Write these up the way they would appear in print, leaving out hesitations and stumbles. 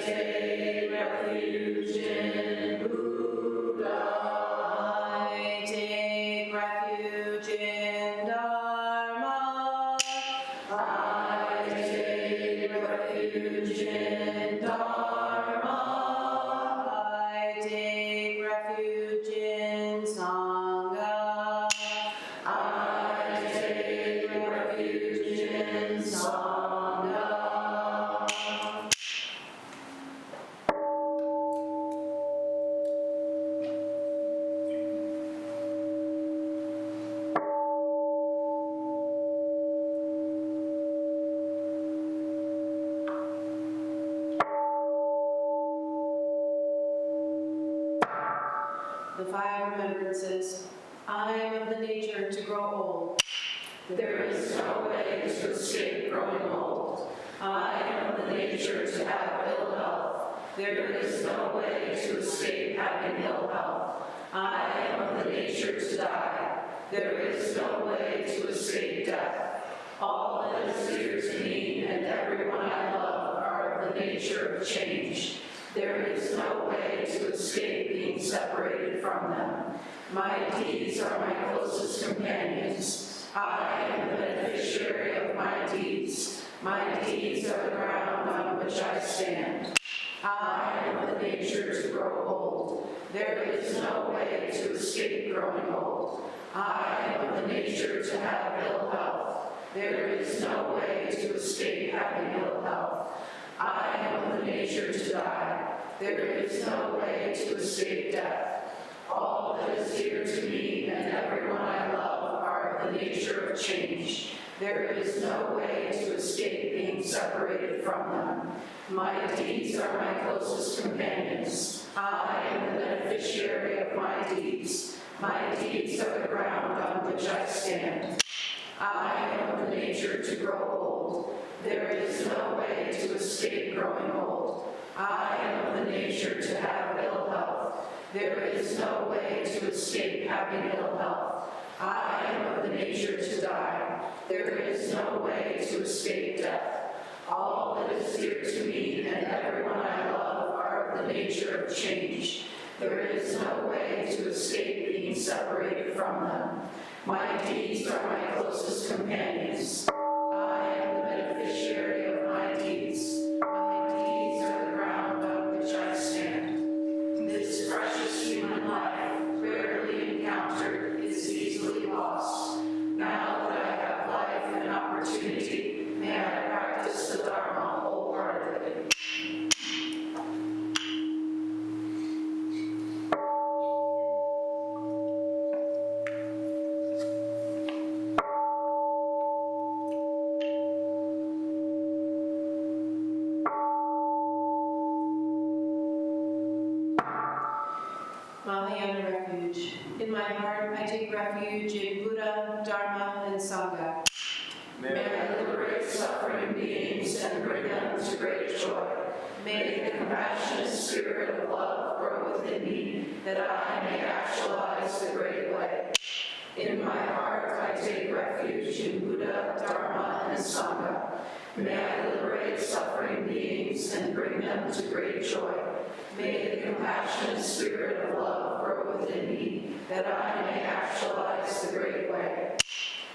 take refuge in Buddha. I take refuge in Dharma. I take refuge in Dharma. I take refuge in Sangha. I take refuge in Sangha. The 5 remembrances. I am of the nature to grow old. There is no way to escape growing old. I am of the nature to have ill health. There is no way to escape having ill health. I am of the nature to die. There is no way to escape death. All that is dear to me and everyone I love are of the nature of change. There is no way to escape being separated from them. My deeds are my closest companions. I am the beneficiary of my deeds. My deeds are the ground on which I stand. I am of the nature to grow old. There is no way to escape growing old. I am of the nature to have ill health. There is no way to escape having ill health. I am of the nature to die. There is no way to escape death. All that is dear to me and everyone I love are of the nature of change. There is no way to escape being separated from them. My deeds are my closest companions. I am the beneficiary of my deeds. My deeds are the ground on which I stand. I am of the nature to grow old. There is no way to escape growing old. I am of the nature to have ill health. There is no way to escape having ill health. I am of the nature to die. There is no way to escape death. All that is dear to me and everyone I love are of the nature of change. There is no way to escape being separated from them. My deeds are my closest companions. I am the beneficiary of my deeds. My deeds are the ground on which I stand. This precious human life, rarely encountered, is easily lost. Now that I have life and opportunity, may I practice the Dharma wholeheartedly. Mahayana refuge. In my heart, I take refuge in Buddha, Dharma, and Sangha. May I liberate suffering beings and bring them to great joy. May the compassionate spirit of love grow within me, that I may actualize the great way. In my heart, I take refuge in Buddha, Dharma, and Sangha. May I liberate suffering beings and bring them to great joy. May the compassionate spirit of love grow within me, that I may actualize the great way.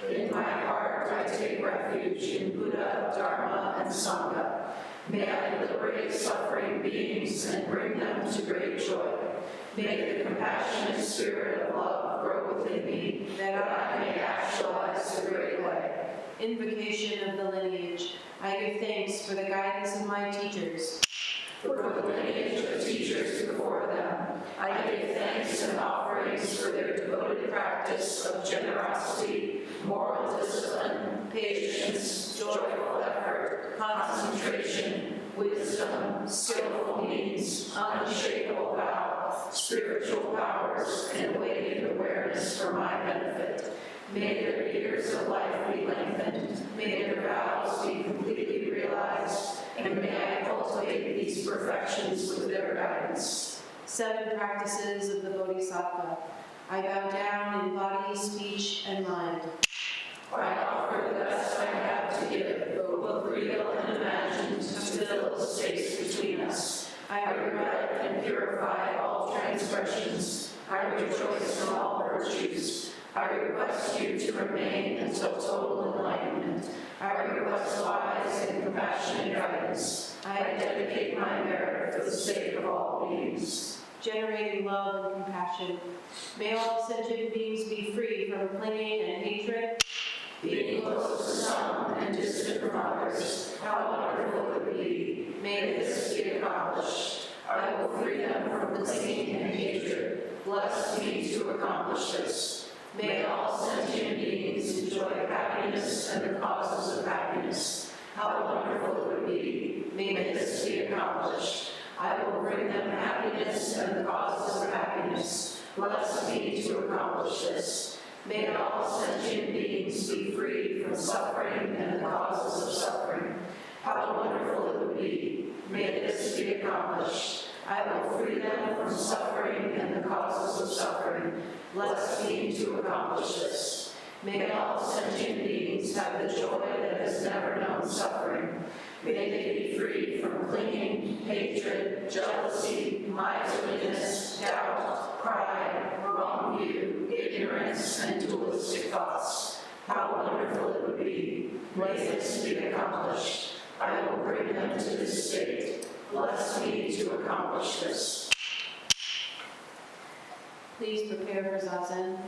In my heart, I take refuge in Buddha, Dharma, and Sangha. May I liberate suffering beings and bring them to great joy. May the compassionate spirit of love grow within me, that I may actualize the great way. Invocation of the lineage. I give thanks for the guidance of my teachers. For the lineage of teachers before them, I give thanks and offerings for their devoted practice of generosity, moral discipline, patience, joyful effort, concentration, wisdom, skillful means, unshakable vow, spiritual powers, and awakened awareness for my benefit. May their years of life be lengthened. May their vows be completely realized. And may I cultivate these perfections with their guidance. 7 practices of the Bodhisattva. I bow down in body, speech, and mind. I offer the best I have to give, both real and imagined, to fill the space between us. I regret and purify all transgressions. I rejoice in all virtues. I request you to remain until total enlightenment. I request wise and compassionate guidance. I dedicate my merit for the sake of all beings. Generating love and compassion. May all sentient beings be free from clinging and hatred. Being close to some and distant from others, how wonderful it would be. May this be accomplished. I will free them from clinging and hatred. Bless me to accomplish this. May all sentient beings enjoy happiness and the causes of happiness. How wonderful it would be. May this be accomplished. I will bring them happiness and the causes of happiness. Bless me to accomplish this. May all sentient beings be free from suffering and the causes of suffering. How wonderful it would be. May this be accomplished. I will free them from suffering and the causes of suffering. Bless me to accomplish this. May all sentient beings have the joy that has never known suffering. May they be free from clinging, hatred, jealousy, miserliness, doubt, pride, wrong view, ignorance, and dualistic thoughts. How wonderful it would be. May this be accomplished. I will bring them to this state. Bless me to accomplish this. Please prepare for Zazen.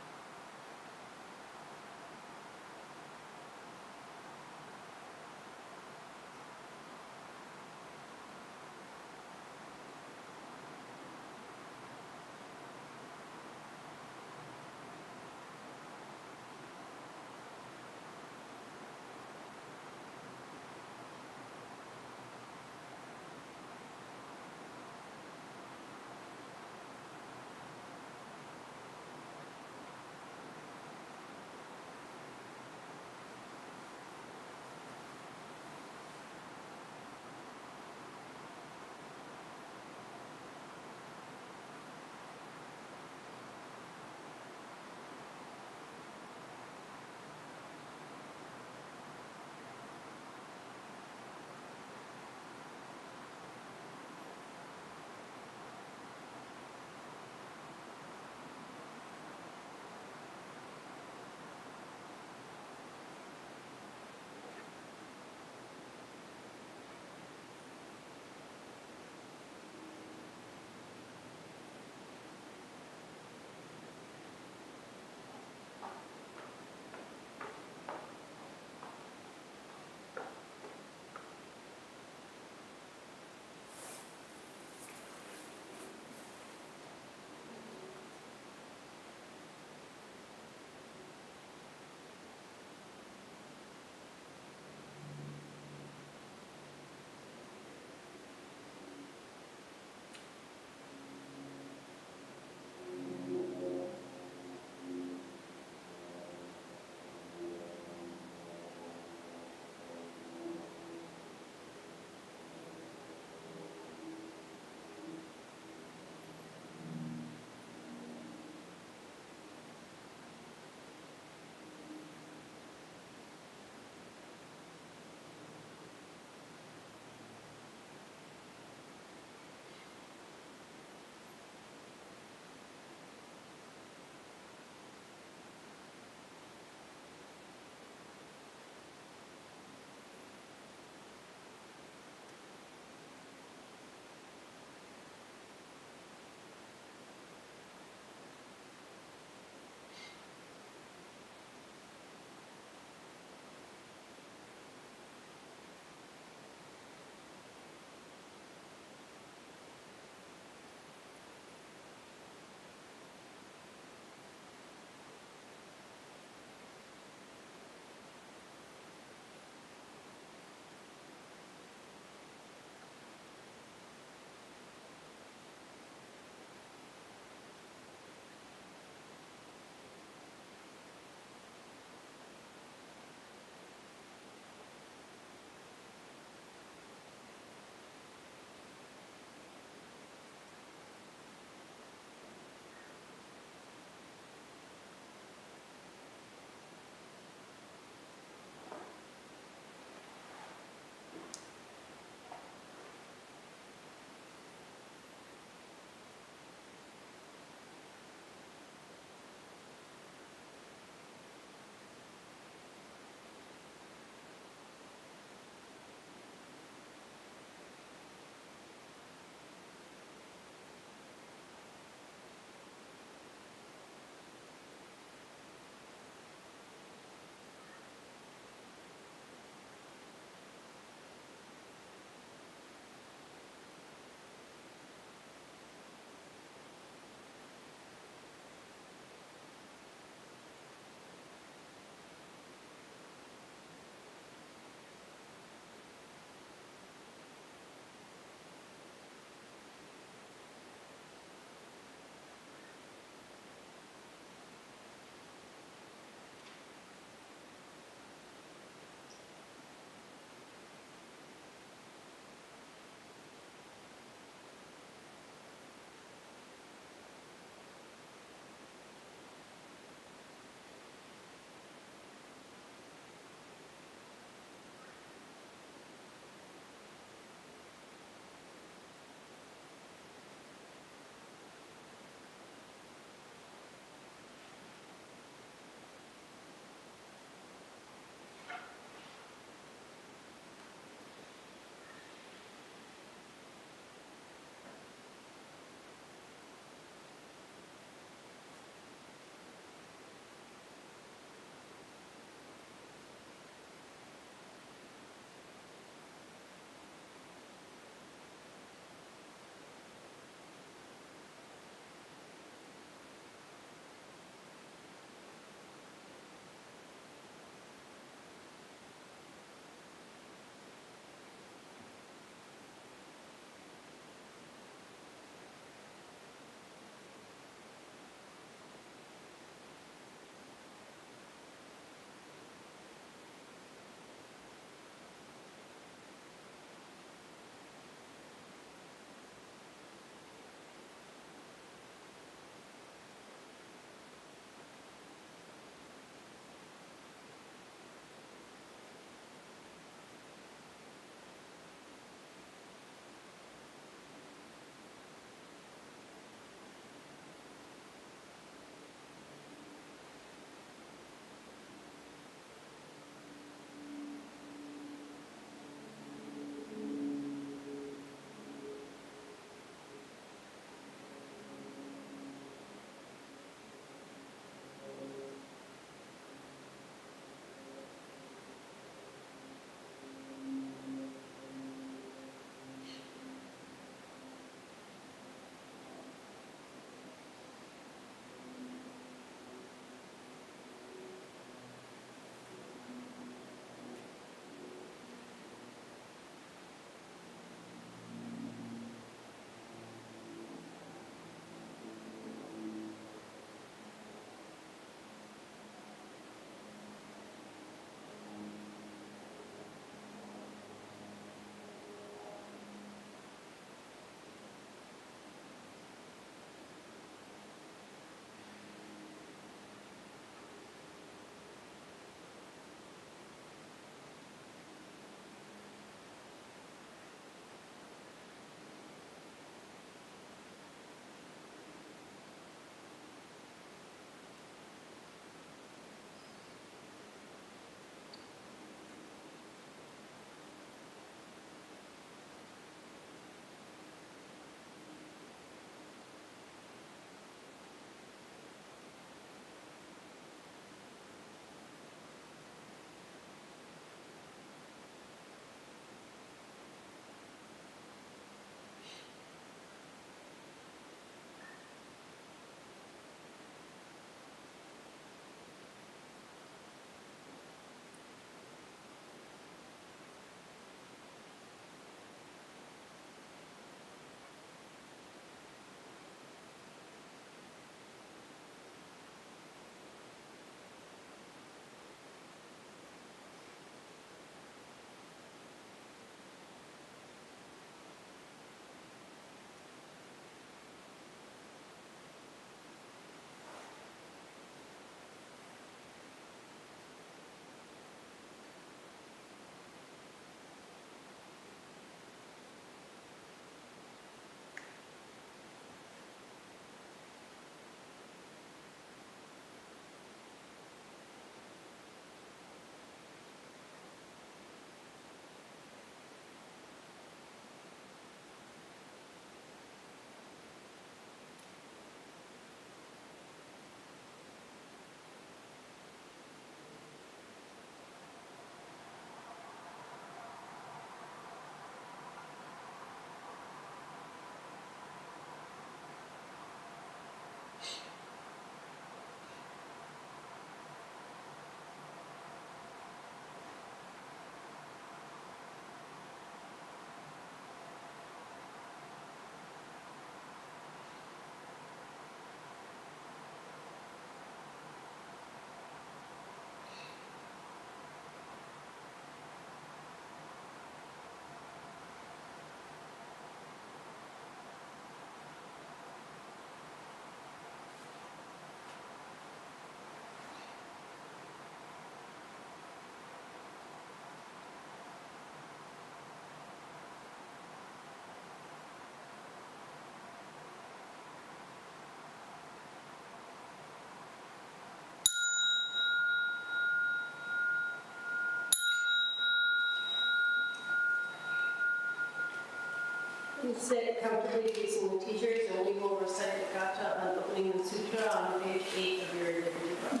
Please sit comfortably facing the teachers, and we will recite the Gatha on opening the sutra on page 8 of your Divinity book.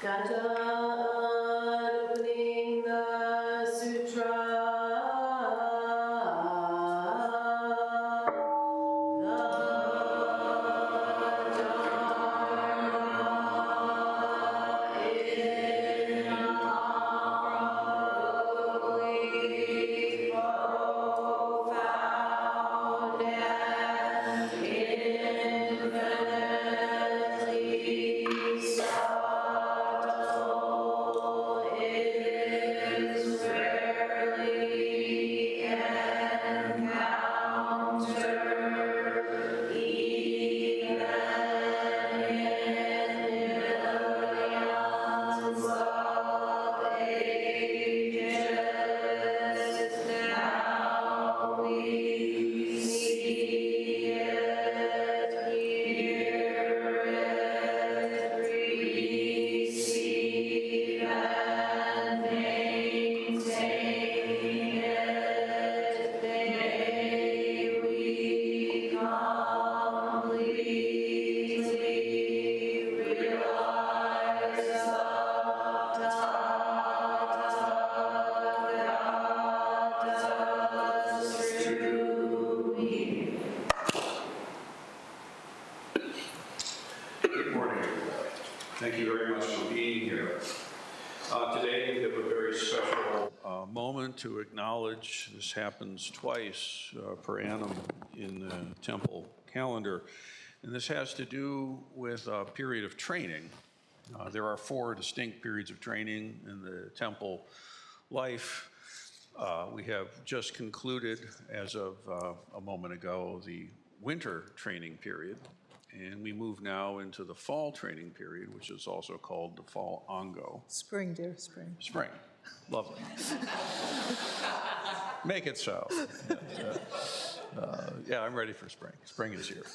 Gatha opening the sutra. Good morning, everybody. Thank you very much for being here. Today we have a very special moment to acknowledge. This happens twice per annum in the temple calendar. And this has to do with a period of training. There are 4 distinct periods of training in the temple life. We have just concluded, as of a moment ago, the winter training period. And we move now into the fall training period, which is also called the fall Ango. Spring, dear, spring. Spring. Lovely. Make it so. Yeah, I'm ready for spring. Spring is here.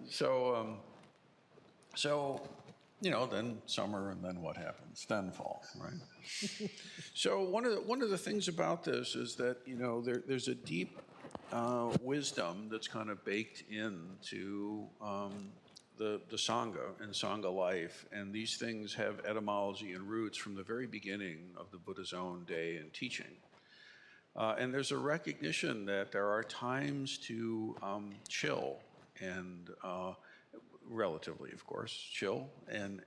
So, then summer, and then what happens? Then fall, right? So one of the things about this is that, there's a deep wisdom that's kind of baked into the Sangha and Sangha life, and these things have etymology and roots from the very beginning of the Buddha's own day and teaching. And there's a recognition that there are times to chill and relatively, of course, chill and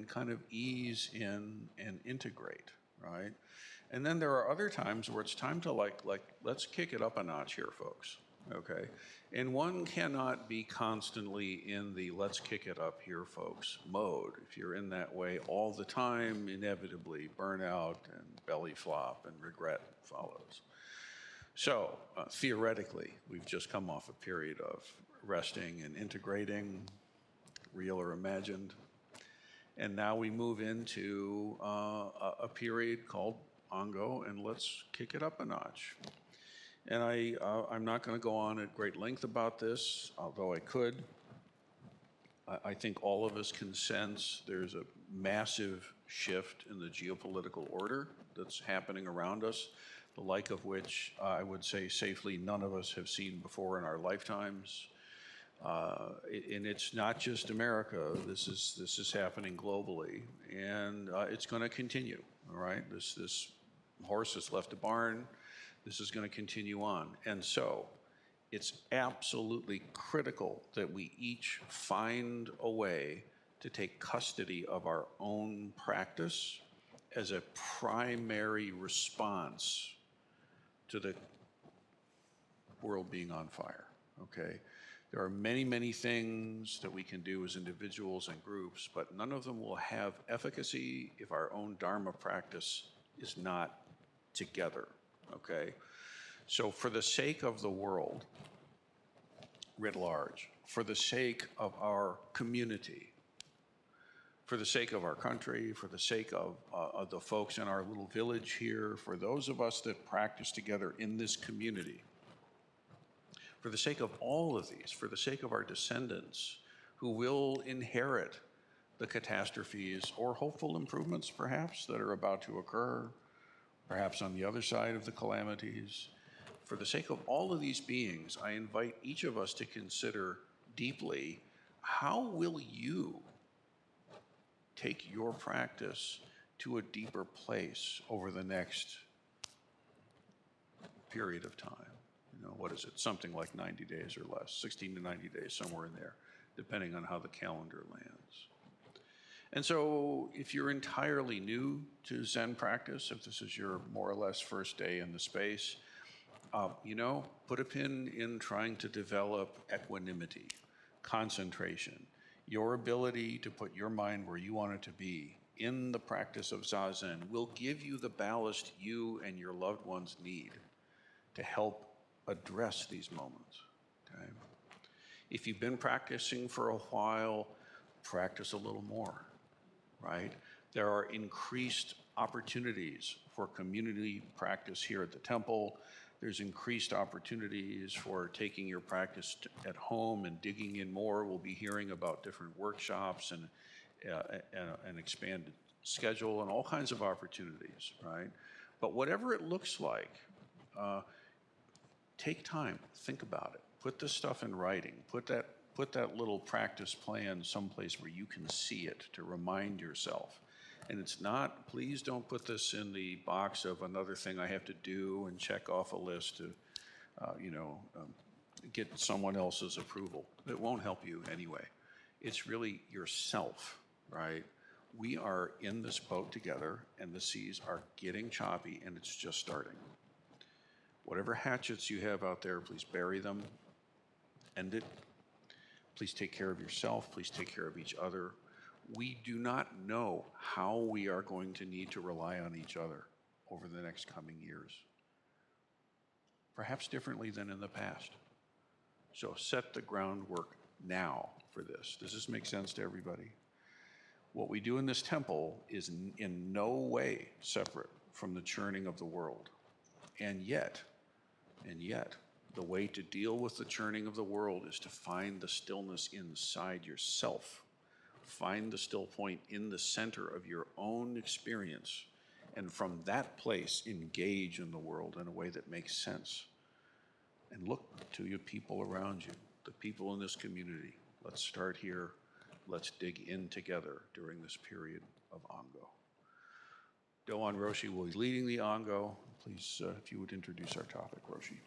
kind of ease in and integrate, right? And then there are other times where it's time to like let's kick it up a notch here, folks, okay? And one cannot be constantly in the let's kick it up here, folks mode. If you're in that way all the time, inevitably burnout and belly flop and regret follows. So theoretically, we've just come off a period of resting and integrating, real or imagined. And now we move into a period called Ango, and let's kick it up a notch. And I'm not going to go on at great length about this, although I could. I think all of us can sense there's a massive shift in the geopolitical order that's happening around us, the like of which I would say safely none of us have seen before in our lifetimes. And it's not just America. This is happening globally, and it's going to continue. All right, this horse has left the barn. This is going to continue on, and so it's absolutely critical that we each find a way to take custody of our own practice as a primary response to the world being on fire, okay? There are many, many things that we can do as individuals and groups, but none of them will have efficacy if our own Dharma practice is not together, okay? So for the sake of the world, writ large, for the sake of our community, for the sake of our country, for the sake of the folks in our little village here, for those of us that practice together in this community, for the sake of all of these, for the sake of our descendants who will inherit the catastrophes or hopeful improvements perhaps that are about to occur, perhaps on the other side of the calamities, for the sake of all of these beings, I invite each of us to consider deeply, how will you take your practice to a deeper place over the next period of time? You know, what is it? Something like 90 days or less, 16 to 90 days, somewhere in there, depending on how the calendar lands. And so if you're entirely new to Zen practice, if this is your more or less first day in the space, you know, put a pin in trying to develop equanimity, concentration, your ability to put your mind where you want it to be in the practice of Zazen will give you the ballast you and your loved ones need to help address these moments, okay? If you've been practicing for a while, practice a little more, right? There are increased opportunities for community practice here at the temple. There's increased opportunities for taking your practice at home and digging in more. We'll be hearing about different workshops and an expanded schedule and all kinds of opportunities, right? But whatever it looks like, take time, think about it. Put this stuff in writing. Put that little practice plan someplace where you can see it to remind yourself. And it's not, please don't put this in the box of another thing I have to do and check off a list to, get someone else's approval. It won't help you anyway. It's really yourself, right? We are in this boat together and the seas are getting choppy and it's just starting. Whatever hatchets you have out there, please bury them, end it. Please take care of yourself, please take care of each other. We do not know how we are going to need to rely on each other over the next coming years. Perhaps differently than in the past. So set the groundwork now for this. Does this make sense to everybody? What we do in this temple is in no way separate from the churning of the world. And yet, the way to deal with the churning of the world is to find the stillness inside yourself. Find the still point in the center of your own experience, and from that place, engage in the world in a way that makes sense. And look to your people around you, the people in this community. Let's start here. Let's dig in together during this period of Ango. Doan Roshi will be leading the Ango. Please, if you would introduce our topic, Roshi.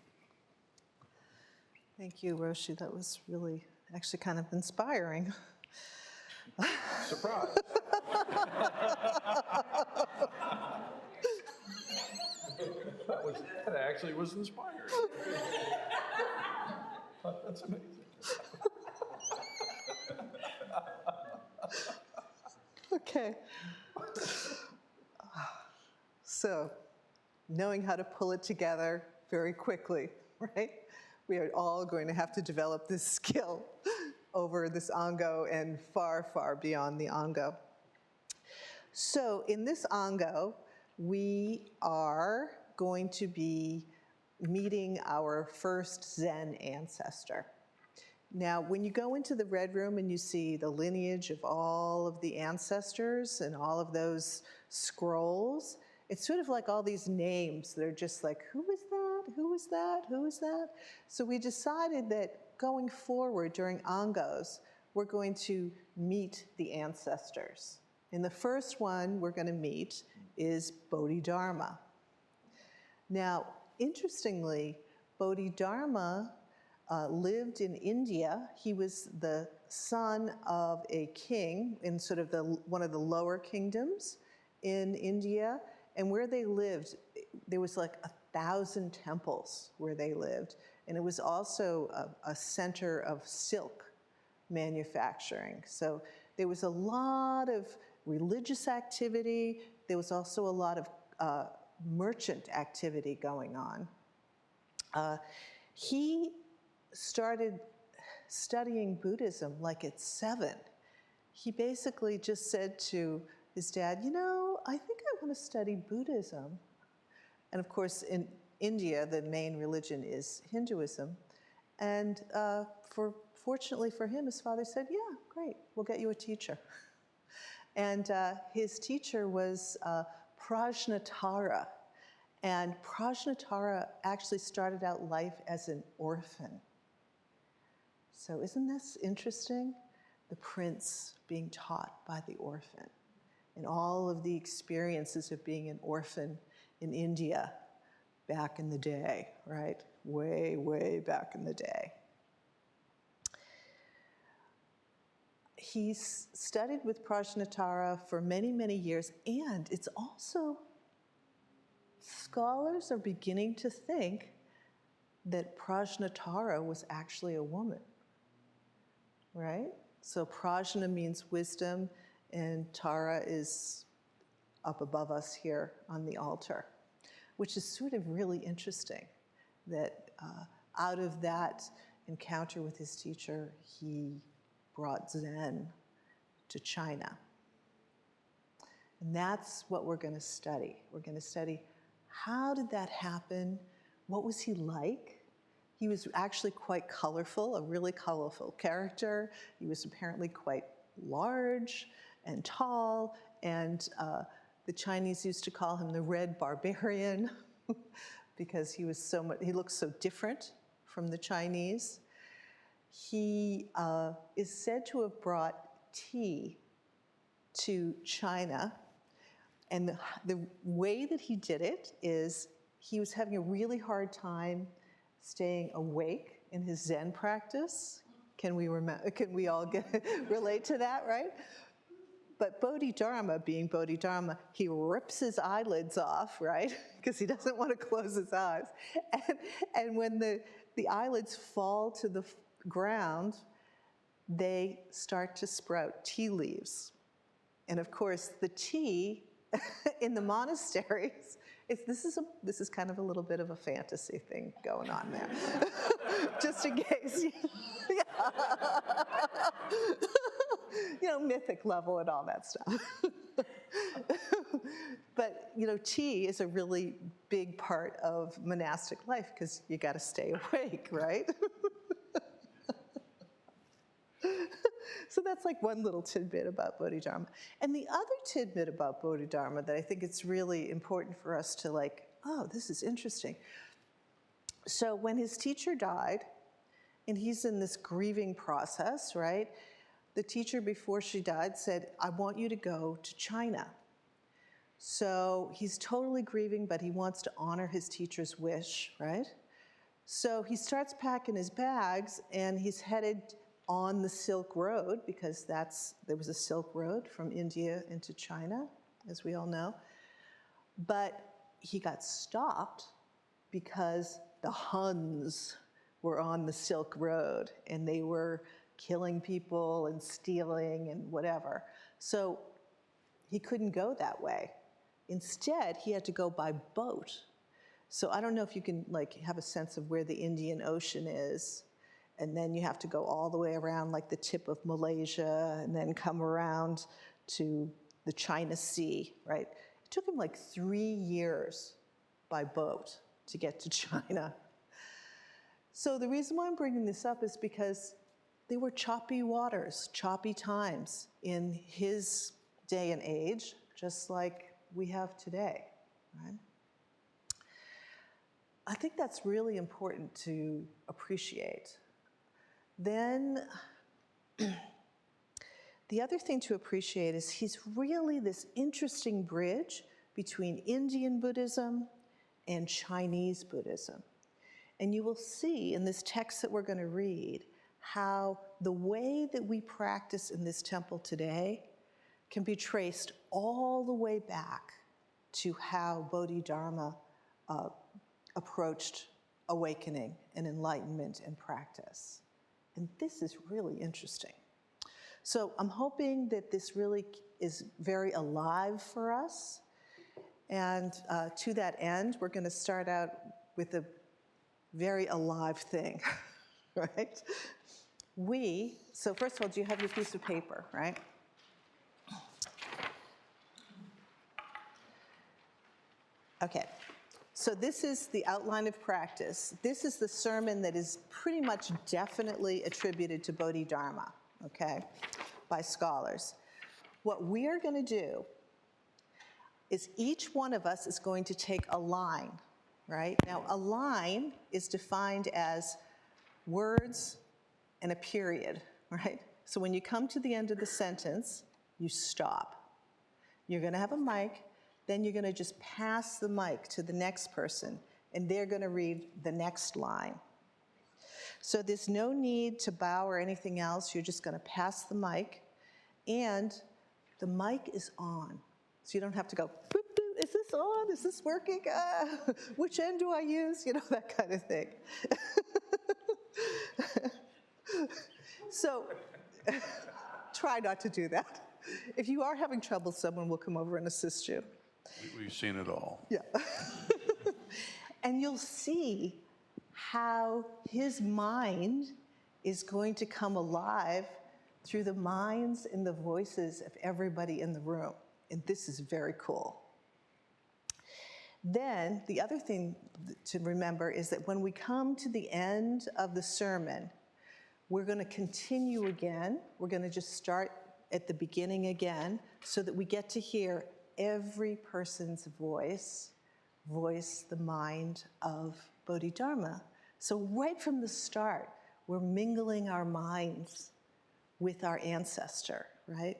Thank you, Roshi. That was really actually kind of inspiring. Surprise. That actually was inspiring. That's amazing. Okay. So, knowing how to pull it together very quickly, right? We are all going to have to develop this skill over this Ango and far, far beyond the Ango. So in this Ango, we are going to be meeting our first Zen ancestor. Now, when you go into the Red Room and you see the lineage of all of the ancestors and all of those scrolls, it's sort of like all these names that are just like, who is that? Who is that? Who is that? So we decided that going forward during Angos, we're going to meet the ancestors. And the first one we're going to meet is Bodhidharma. Now, interestingly, Bodhidharma lived in India. He was the son of a king in sort of one of the lower kingdoms in India. And where they lived, there was like 1,000 temples where they lived. And it was also a center of silk manufacturing. So there was a lot of religious activity. There was also a lot of merchant activity going on. He started studying Buddhism like at 7. He basically just said to his dad, you know, I think I want to study Buddhism. And of course, in India, the main religion is Hinduism. And fortunately for him, his father said, yeah, great, we'll get you a teacher. And his teacher was Prajnatara. And Prajnatara actually started out life as an orphan. So isn't this interesting? The prince being taught by the orphan, and all of the experiences of being an orphan in India back in the day, right? Way, way back in the day. He studied with Prajnatara for many, many years, and it's also, scholars are beginning to think that Prajnatara was actually a woman, right? So prajna means wisdom, and Tara is up above us here on the altar, which is sort of really interesting that out of that encounter with his teacher, he brought Zen to China. And that's what we're going to study. We're going to study how did that happen? What was he like? He was actually quite colorful, a really colorful character. He was apparently quite large and tall, and the Chinese used to call him the Red Barbarian because he looked so different from the Chinese. He is said to have brought tea to China, and the way that he did it is he was having a really hard time staying awake in his Zen practice. Can we all relate to that, right? But Bodhidharma, being Bodhidharma, he rips his eyelids off, right? Because he doesn't want to close his eyes. And when the eyelids fall to the ground, they start to sprout tea leaves. And of course, the tea in the monasteries, this is kind of a little bit of a fantasy thing going on there, just in case. Mythic level and all that stuff. But tea is a really big part of monastic life because you got to stay awake, right? So that's like one little tidbit about Bodhidharma. And the other tidbit about Bodhidharma that I think it's really important for us to oh, this is interesting. So when his teacher died, and he's in this grieving process, right? The teacher, before she died, said, I want you to go to China. So he's totally grieving, but he wants to honor his teacher's wish, right? So he starts packing his bags, and he's headed on the Silk Road, because there was a Silk Road from India into China, as we all know. But he got stopped because the Huns were on the Silk Road, and they were killing people and stealing and whatever. So he couldn't go that way. Instead, he had to go by boat. So I don't know if you can have a sense of where the Indian Ocean is, and then you have to go all the way around the tip of Malaysia and then come around to the China Sea, right? It took him 3 years by boat to get to China. So the reason why I'm bringing this up is because they were choppy waters, choppy times in his day and age, just like we have today, right? I think that's really important to appreciate. Then the other thing to appreciate is he's really this interesting bridge between Indian Buddhism and Chinese Buddhism. And you will see in this text that we're going to read how the way that we practice in this temple today can be traced all the way back to how Bodhidharma approached awakening and enlightenment and practice. And this is really interesting. So I'm hoping that this really is very alive for us. And to that end, we're going to start out with a very alive thing, right? So first of all, do you have your piece of paper, right? Okay, so this is the outline of practice. This is the sermon that is pretty much definitely attributed to Bodhidharma, okay, by scholars. What we are going to do is each one of us is going to take a line, right? Now, a line is defined as words and a period, right? So when you come to the end of the sentence, you stop. You're going to have a mic. Then you're going to just pass the mic to the next person, and they're going to read the next line. So there's no need to bow or anything else. You're just going to pass the mic, and the mic is on. So you don't have to go, boop, boop, is this on? Is this working? Which end do I use? You know, that kind of thing. So try not to do that. If you are having trouble, someone will come over and assist you. We've seen it all. Yeah. And you'll see how his mind is going to come alive through the minds and the voices of everybody in the room. And this is very cool. Then the other thing to remember is that when we come to the end of the sermon, we're going to continue again. We're going to just start at the beginning again so that we get to hear every person's voice the mind of Bodhidharma. So right from the start, we're mingling our minds with our ancestor, right?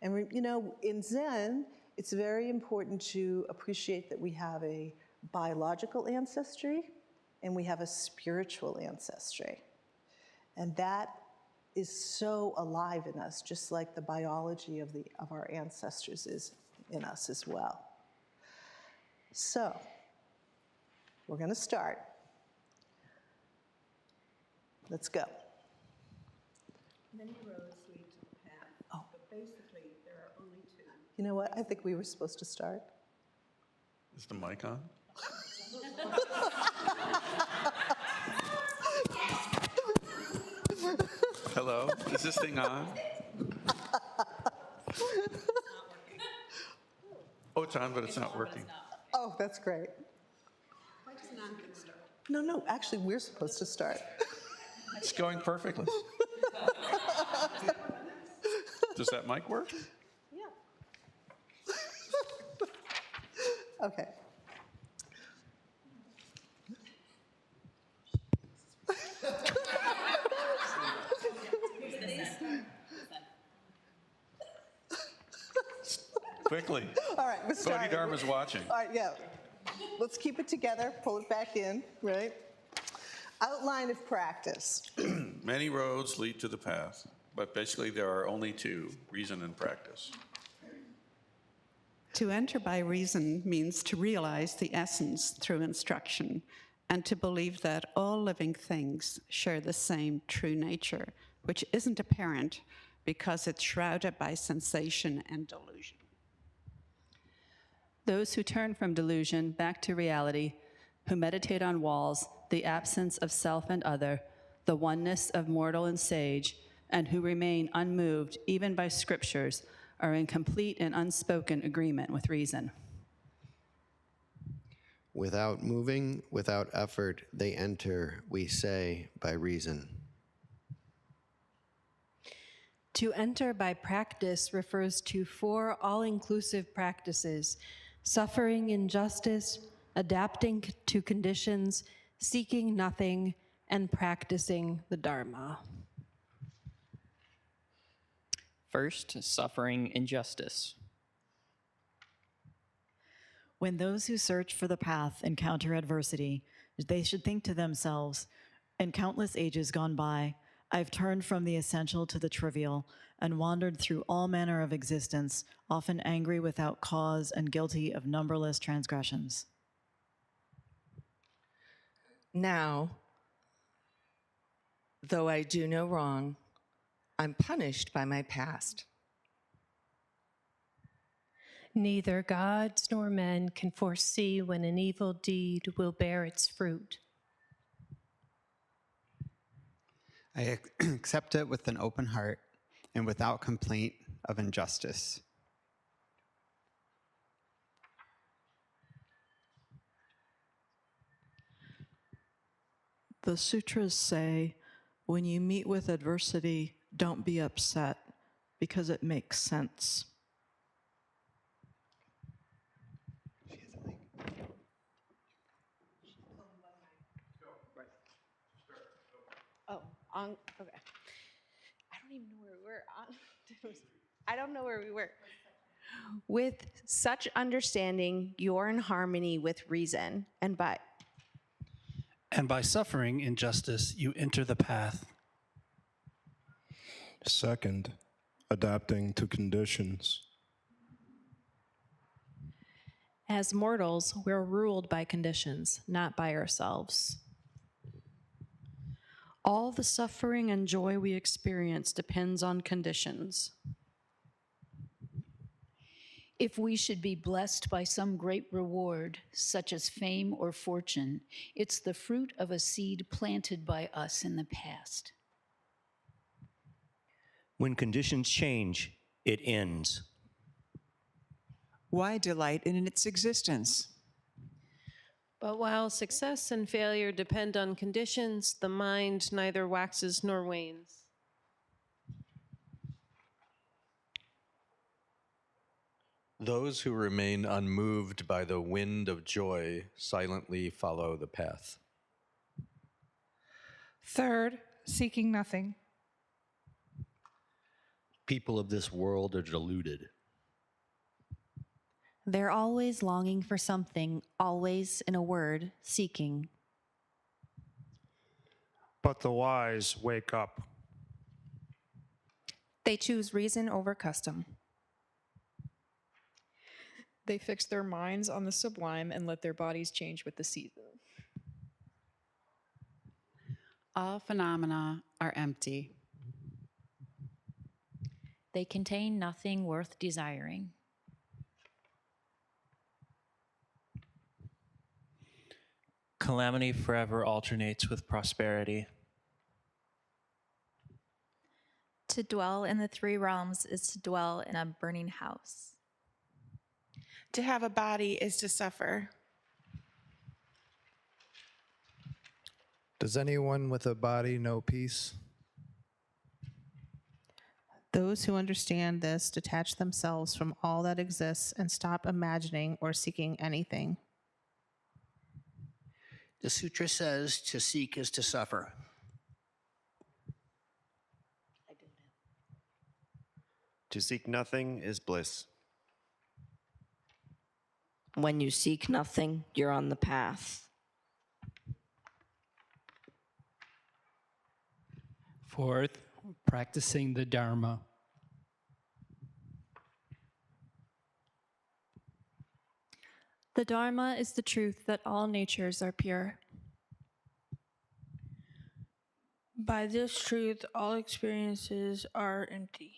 And you know, in Zen, it's very important to appreciate that we have a biological ancestry and we have a spiritual ancestry. And that is so alive in us, just like the biology of our ancestors is in us as well. So, we're going to start. Let's go. Many roads lead to the path, but basically there are only two. You know what? I think we were supposed to start. Is the mic on? Hello? Is this thing on? Oh, it's on, but it's not working. Oh, that's great. Why does non-good start? No, actually, we're supposed to start. It's going perfectly. Does that mic work? Yeah. Okay. Quickly. All right, we're starting. Bodhidharma's watching. All right, yeah. Let's keep it together, pull it back in, right? Outline of practice. Many roads lead to the path, but basically there are only two, reason and practice. To enter by reason means to realize the essence through instruction and to believe that all living things share the same true nature, which isn't apparent because it's shrouded by sensation and delusion. Those who turn from delusion back to reality, who meditate on walls, the absence of self and other, the oneness of mortal and sage, and who remain unmoved even by scriptures, are in complete and unspoken agreement with reason. Without moving, without effort, they enter, we say, by reason. To enter by practice refers to four all-inclusive practices: suffering injustice, adapting to conditions, seeking nothing, and practicing the Dharma. First, suffering injustice. When those who search for the path encounter adversity, they should think to themselves, in countless ages gone by, I've turned from the essential to the trivial and wandered through all manner of existence, often angry without cause and guilty of numberless transgressions. Now, though I do no wrong, I'm punished by my past. Neither gods nor men can foresee when an evil deed will bear its fruit. I accept it with an open heart and without complaint of injustice. The sutras say, when you meet with adversity, don't be upset because it makes sense. Okay. I don't even know where we were. I don't know where we were. With such understanding, you're in harmony with reason, and by suffering injustice, you enter the path. Second, adapting to conditions. As mortals, we're ruled by conditions, not by ourselves. All the suffering and joy we experience depends on conditions. If we should be blessed by some great reward, such as fame or fortune, it's the fruit of a seed planted by us in the past. When conditions change, it ends. Why delight in its existence? But while success and failure depend on conditions, the mind neither waxes nor wanes. Those who remain unmoved by the wind of joy silently follow the path. Third, seeking nothing. People of this world are deluded. They're always longing for something, always, in a word, seeking. But the wise wake up. They choose reason over custom. They fix their minds on the sublime and let their bodies change with the season. All phenomena are empty. They contain nothing worth desiring. Calamity forever alternates with prosperity. To dwell in the three realms is to dwell in a burning house. To have a body is to suffer. Does anyone with a body know peace? Those who understand this detach themselves from all that exists and stop imagining or seeking anything. The sutra says to seek is to suffer. To seek nothing is bliss. When you seek nothing, you're on the path. Fourth, practicing the Dharma. The Dharma is the truth that all natures are pure. By this truth, all experiences are empty.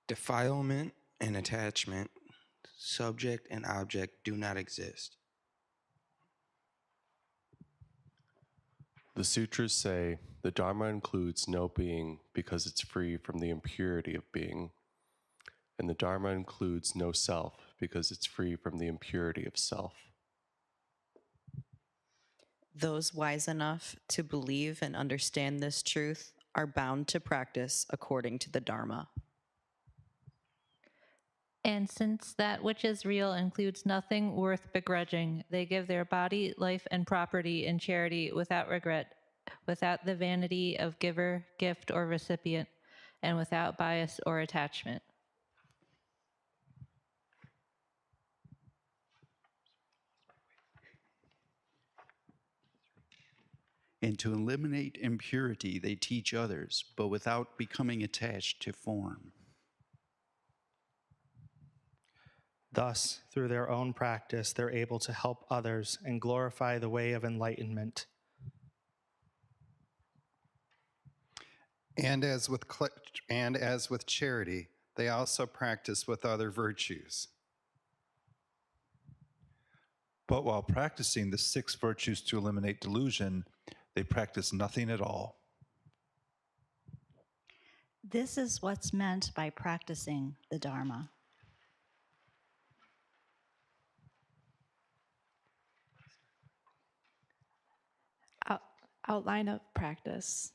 Defilement and attachment, subject and object do not exist. The sutras say the Dharma includes no being because it's free from the impurity of being, and the Dharma includes no self because it's free from the impurity of self. Those wise enough to believe and understand this truth are bound to practice according to the Dharma. And since that which is real includes nothing worth begrudging, they give their body, life, and property in charity without regret, without the vanity of giver, gift, or recipient, and without bias or attachment. And to eliminate impurity, they teach others, but without becoming attached to form. Thus, through their own practice, they're able to help others and glorify the way of enlightenment. And as with charity, they also practice with other virtues. But while practicing the 6 virtues to eliminate delusion, they practice nothing at all. This is what's meant by practicing the Dharma. Outline of practice.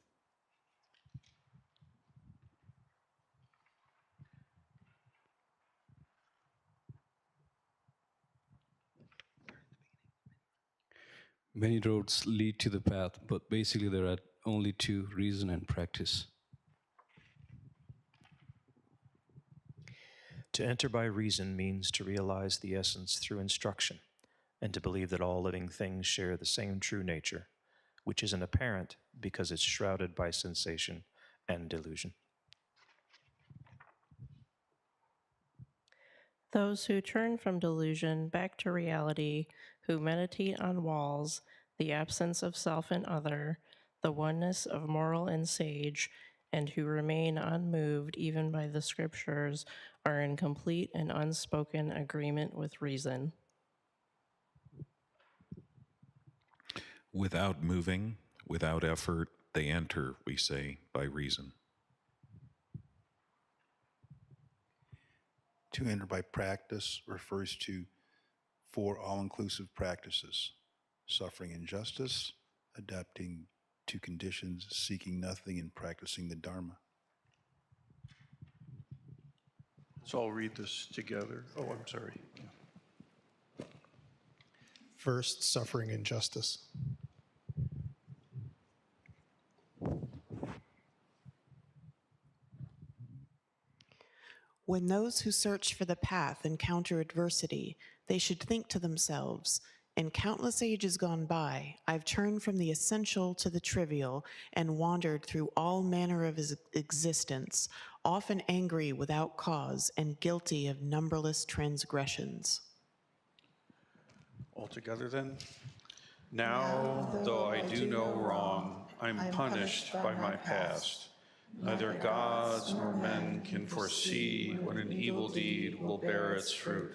Many roads lead to the path, but basically there are only 2, reason and practice. To enter by reason means to realize the essence through instruction, and to believe that all living things share the same true nature, which isn't apparent because it's shrouded by sensation and delusion. Those who turn from delusion back to reality, who meditate on walls, the absence of self and other, the oneness of moral and sage, and who remain unmoved even by the scriptures, are in complete and unspoken agreement with reason. Without moving, without effort, they enter, we say, by reason. To enter by practice refers to 4 all-inclusive practices: suffering injustice, adapting to conditions, seeking nothing, and practicing the Dharma. Let's all read this together. Oh, I'm sorry. First, suffering injustice. When those who search for the path encounter adversity, they should think to themselves, in countless ages gone by, I've turned from the essential to the trivial and wandered through all manner of existence, often angry without cause and guilty of numberless transgressions. All together then. Now, though I do no wrong, I'm punished by my past. Neither gods nor men can foresee when an evil deed will bear its fruit.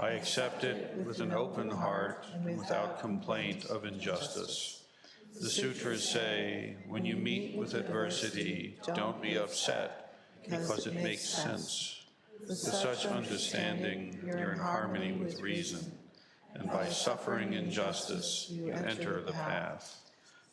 I accept it with an open heart and without complaint of injustice. The sutras say, when you meet with adversity, don't be upset, because it makes sense. With such understanding, you're in harmony with reason, and by suffering injustice, you enter the path.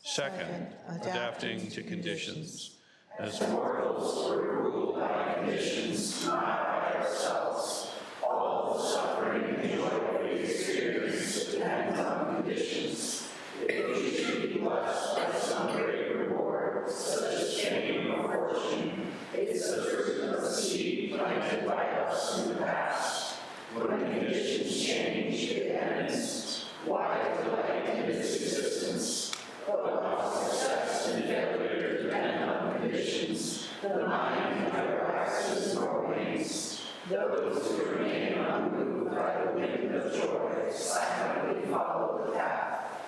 Second, adapting to conditions. As mortals, we're ruled by conditions, not by ourselves. All the suffering and joy we experience depends on conditions. If we should be blessed by some great reward, such as fame or fortune, it's the fruit of the seed planted by us in the past. When conditions change, it ends. Why delight in its existence? But while success and failure depend on conditions, the mind neither waxes nor wanes. Those who remain unmoved by the wind of joy silently follow the path.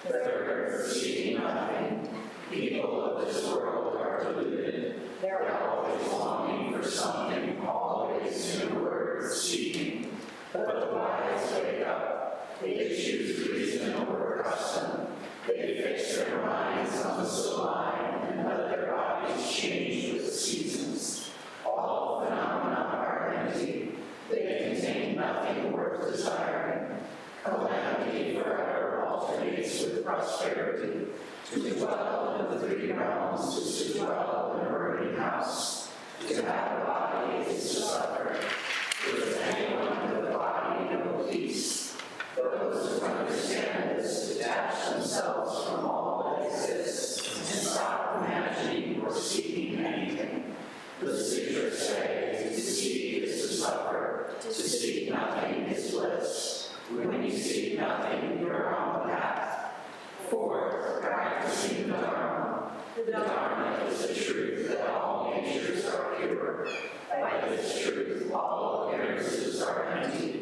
Third, seeking nothing. People of this world are deluded. They're always longing for something, always in a word, seeking. But the wise wake up. They choose reason over custom. They fix their minds on the sublime and let their bodies change with the seasons. All phenomena are empty. They contain nothing worth desiring. Calamity forever alternates with prosperity. To dwell in the 3 realms is to dwell in a burning house. To have a body is to suffer. Does anyone with a body know peace? Those who understand this detach themselves from all that exists and stop imagining or seeking anything. The sutras say, to seek is to suffer, to seek nothing is bliss. When you seek nothing, you're on the path. Fourth, practicing the Dharma. The Dharma is the truth that all natures are pure. By this truth, all appearances are empty.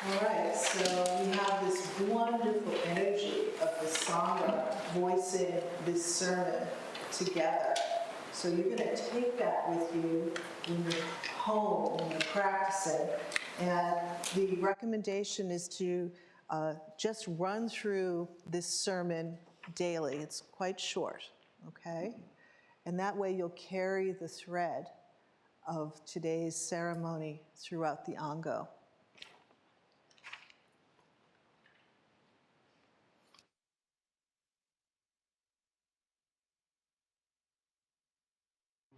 All right, so we have this wonderful energy of the Sangha voicing this sermon together. So you're going to take that with you when you're home, when you're practicing. And the recommendation is to just run through this sermon daily. It's quite short, okay? And that way you'll carry the thread of today's ceremony throughout the Ango.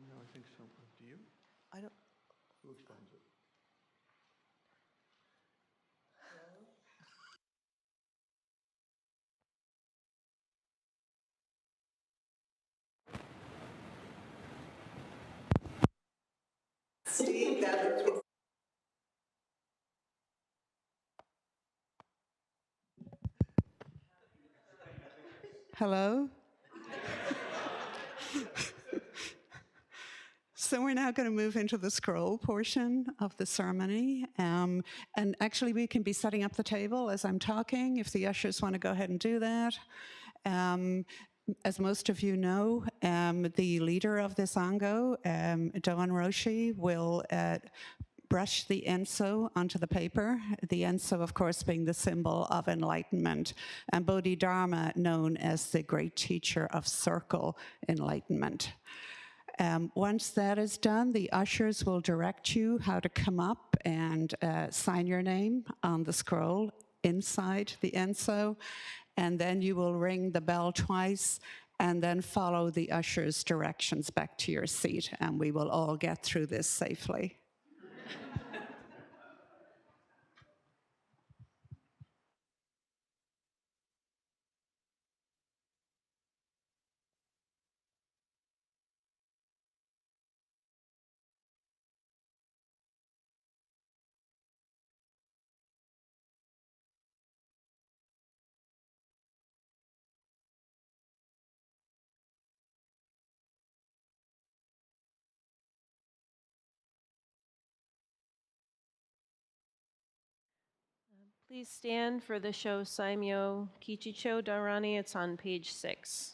No, I think so. Do you? I don't. Who explains it? Steve, that Hello? So we're now going to move into the scroll portion of the ceremony. And actually, we can be setting up the table as I'm talking, if the ushers want to go ahead and do that. As most of you know, the leader of this Ango, Doan Roshi, will brush the enso onto the paper, the enso, of course, being the symbol of enlightenment, and Bodhidharma, known as the great teacher of circle enlightenment. Once that is done, the ushers will direct you how to come up and sign your name on the scroll inside the enso, and then you will ring the bell twice and then follow the usher's directions back to your seat, and we will all get through this safely. Please stand for the show Saimyo Kichicho Dharani. It's on page 6.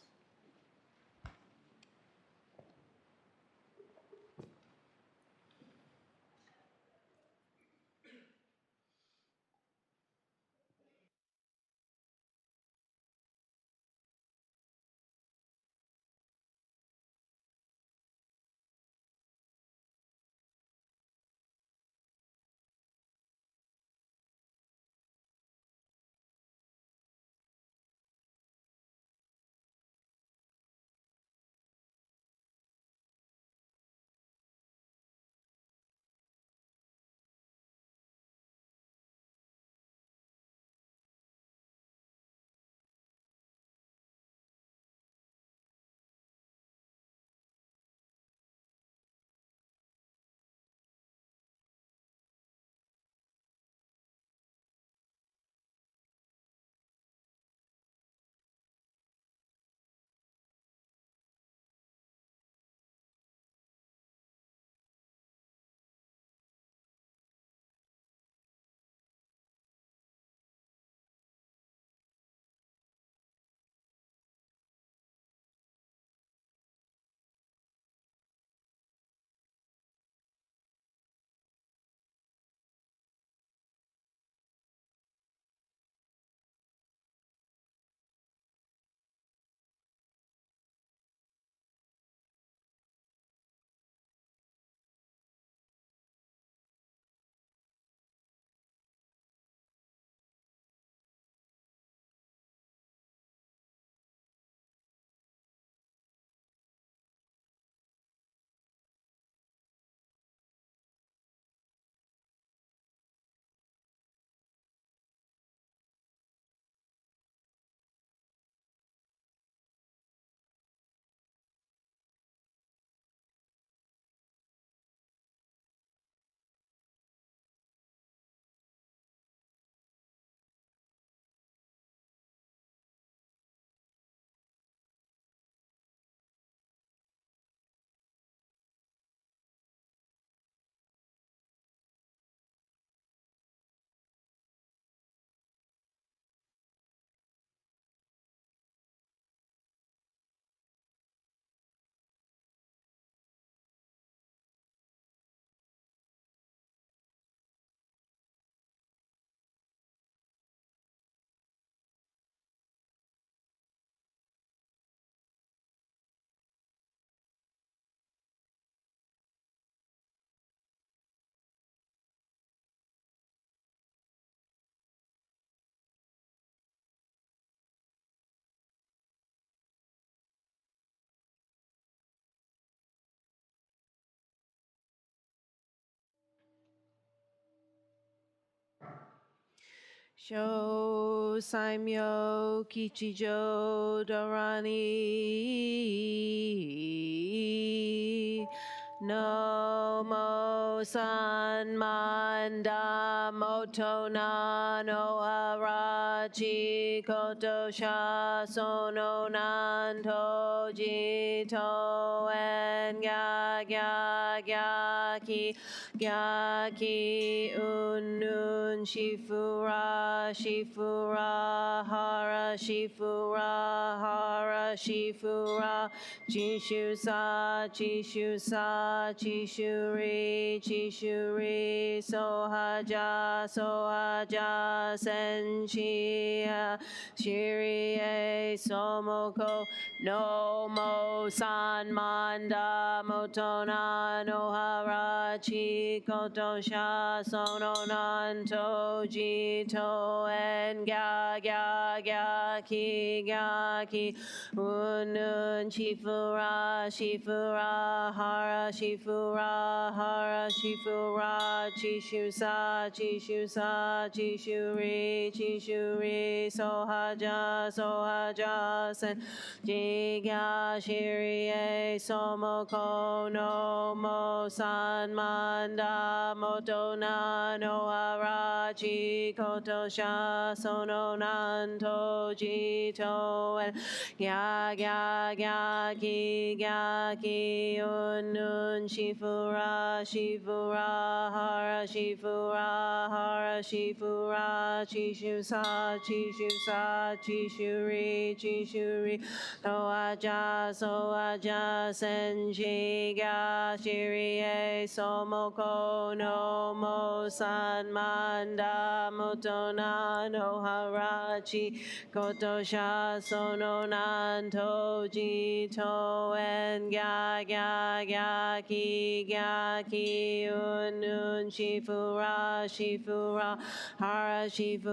Sho Saimyo Kichijo Dorani No San Manda Motona no Arachi Koto Sha Sono Nanto Jito En Gyaki Unun Shifura Hara Shifura Chishuri Sohaja Senchi Shirie Somoko no mo san manda motona no harachi koto sha sono nanto jito en ga ki unun shifura hara chishuri sohaja sen Jiga Shirie Somoko no Mo San Manda Motona no Arachi Koto Sha Sono Nanto Jito and Ki Unun Shifura Hara Chishuri Soaja Senji ga Shirie Somoko no Mo San Manda Motona no Harachi Koto Sha Sono Nanto Jito en ki Unun Shifura Hara Chishuri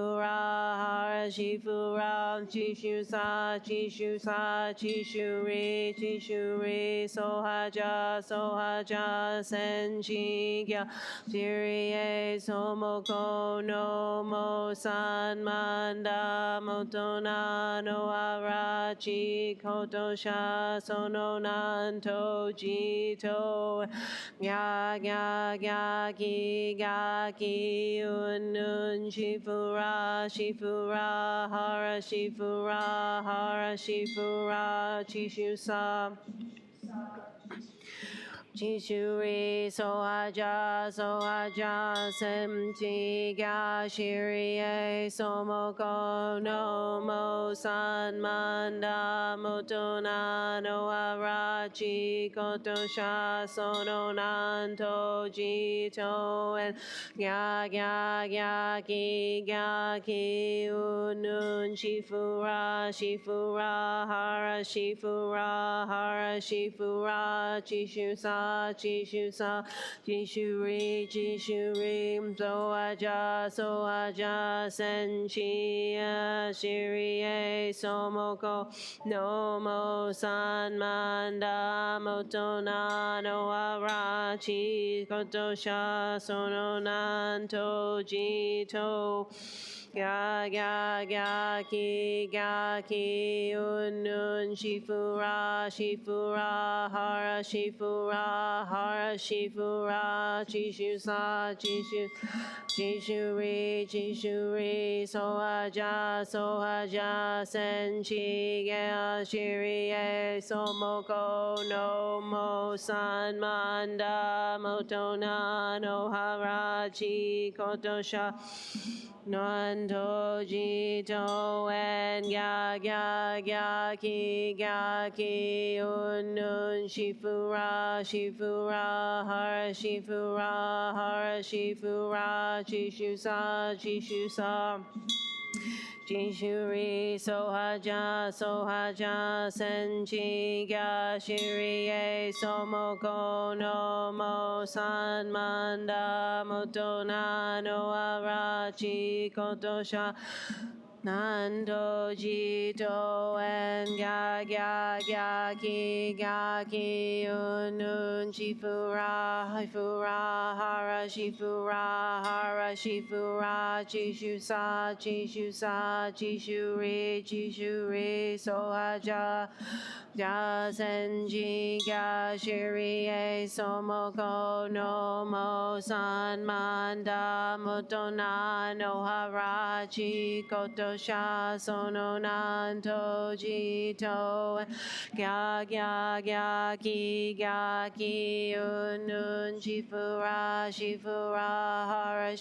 Sohaja Senshi Gya Shirie Somoko no Mo San Manda Motona no Arachi Koto Sha Sono Nanto Jito ki Unun Shifura Hara Chishuri Sohaja Semchi Ga Shirie Somoko no Mo San Manda Motona no Arachi Koto Sha Sono Nanto Jito en ki Unun Shifura Hara Chishuri Sohaja Senchi Shirie Somoko no Mo San Manda Motona no Arachi Koto Sha Sono Nanto Jito ki Unun Shifura Hara Chishuri Sohaja Senchi Ga Shirie Somoko no Mo San Manda Motona no Harachi Koto Sha Nanto Jito en ki Unun Shifura Hara Chishuri Sohaja Senchi Ga Shirie Somoko no Mo San Manda Motona no Arachi Koto Sha Nando jito en ga ki unun shifura hara shifura jishuri sohaja ja senji ga shiri e somoko no mo san manda motona no harachi koto sha sono nanto jito gya ki unun shifura hara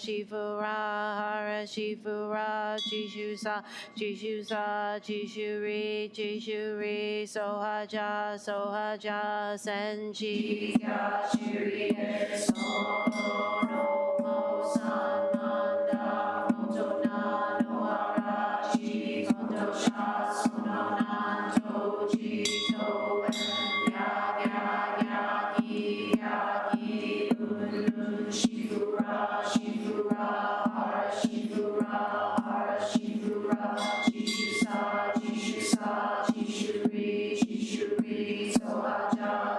jishusa jishuri sohaja senji ga shiri e somoko no mo san manda motona no harachi koto sha sono nanto jito ki unun shifura hara jishusa jishuri sohaja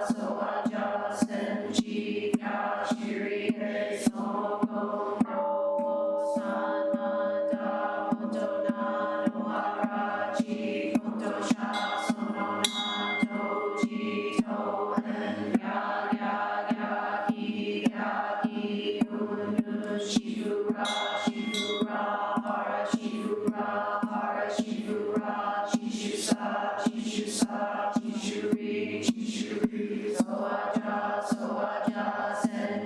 senji ga shiri e somoko no mo san manda motona no harachi koto sha sono nanto jito ki unun shifura hara jishusa jishuri sohaja senji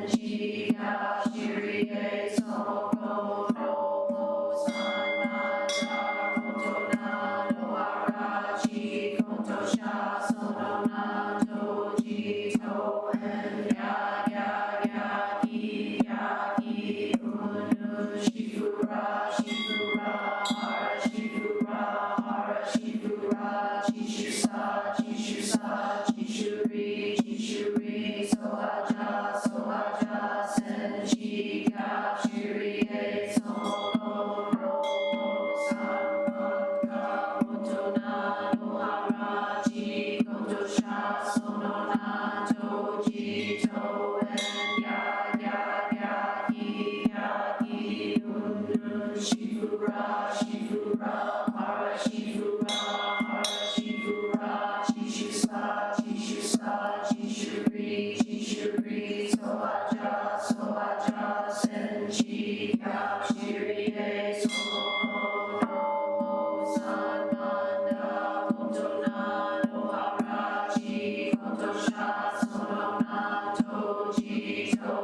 ga shiri e somoko no mo san manda motona no harachi koto sha sono nanto jito ki unun shifura hara jishusa jishuri sohaja senji ga shiri e somoko no mo san manda motona no harachi koto sha sono nanto jito ki unun shifura hara jishusa jishuri sohaja senji ga shiri e somoko no mo san manda motona no harachi koto sha sono nanto jito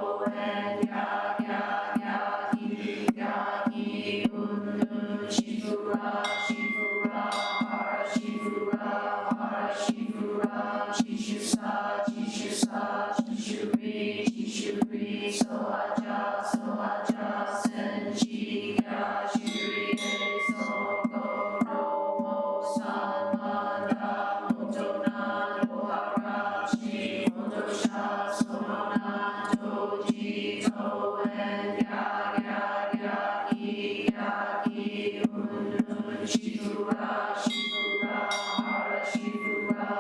ki unun shifura hara jishusa jishuri sohaja senji ga shiri e somoko no mo san manda motona no harachi koto sha sono nanto jito ki unun shifura hara jishusa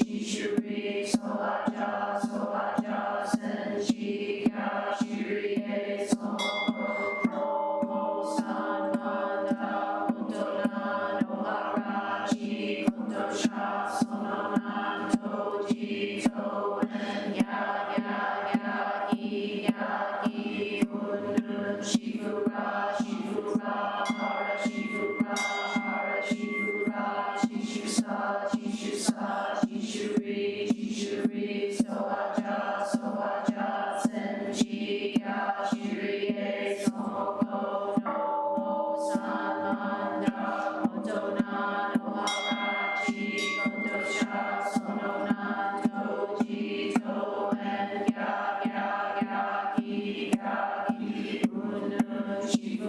jishuri sohaja senji ga shiri e somoko no mo san manda motona no harachi koto sha sono nanto jito ki unun shifura hara jishusa jishuri sohaja senji ga shiri e somoko no mo san manda motona no harachi koto sha sono nanto jito ki unun shifura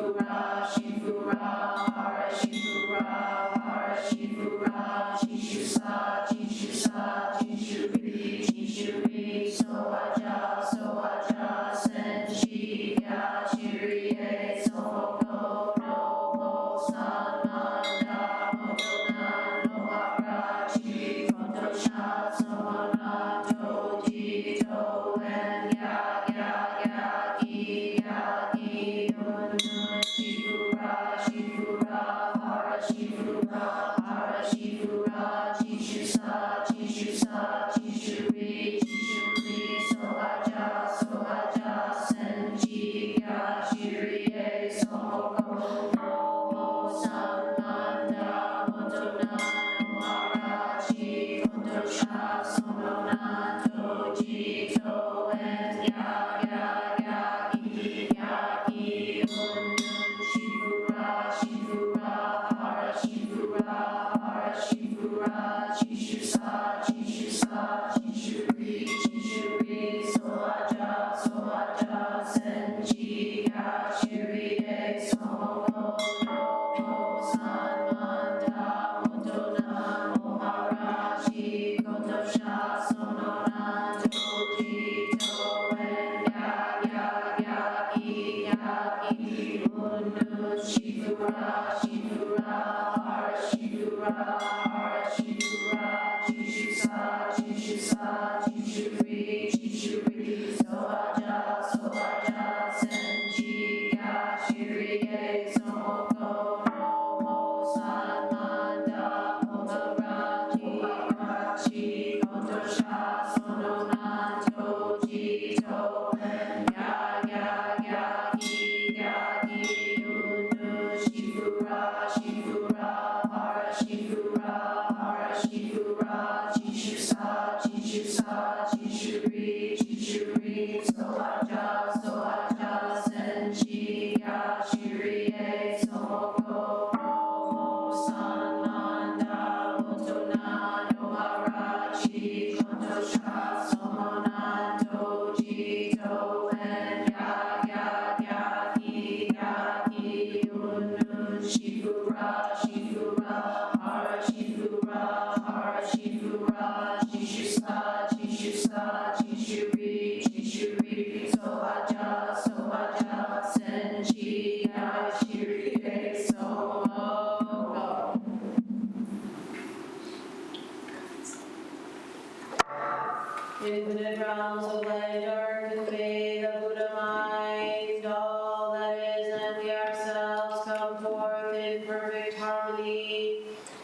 Infinite realms of light dark convey the Buddha mind, all that is and we ourselves come forth in perfect harmony.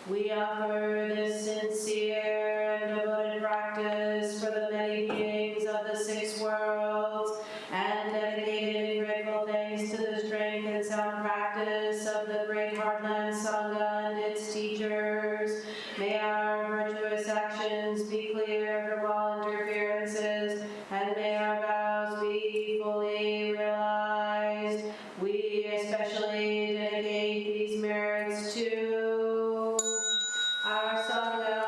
We offer this sincere and devoted practice for the many beings of the 6 worlds, and dedicated and grateful thanks to the strength and sound practice of the Great Heartland Sangha and its teachers. May our virtuous actions be clear from all interferences, and may our vows be fully realized. We especially dedicate these merits to our Sangha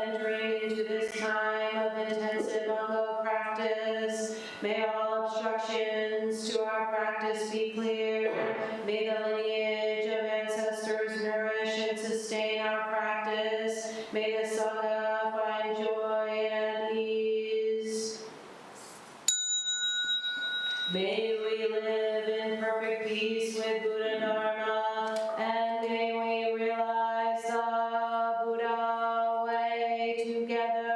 entering into this time of intensive Ango practice. May all obstructions to our practice be cleared. May the lineage of ancestors nourish and sustain our practice. May the Sangha find joy and ease. May we live in perfect peace with Buddha Dharma, and may we realize the Buddha way together.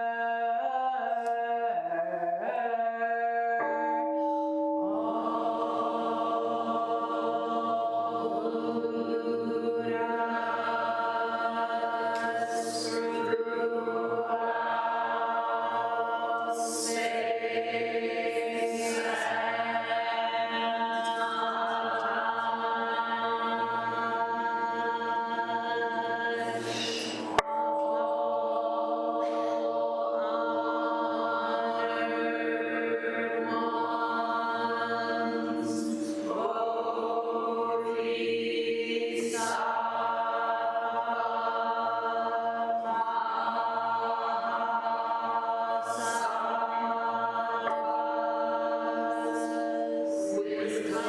Wisdom,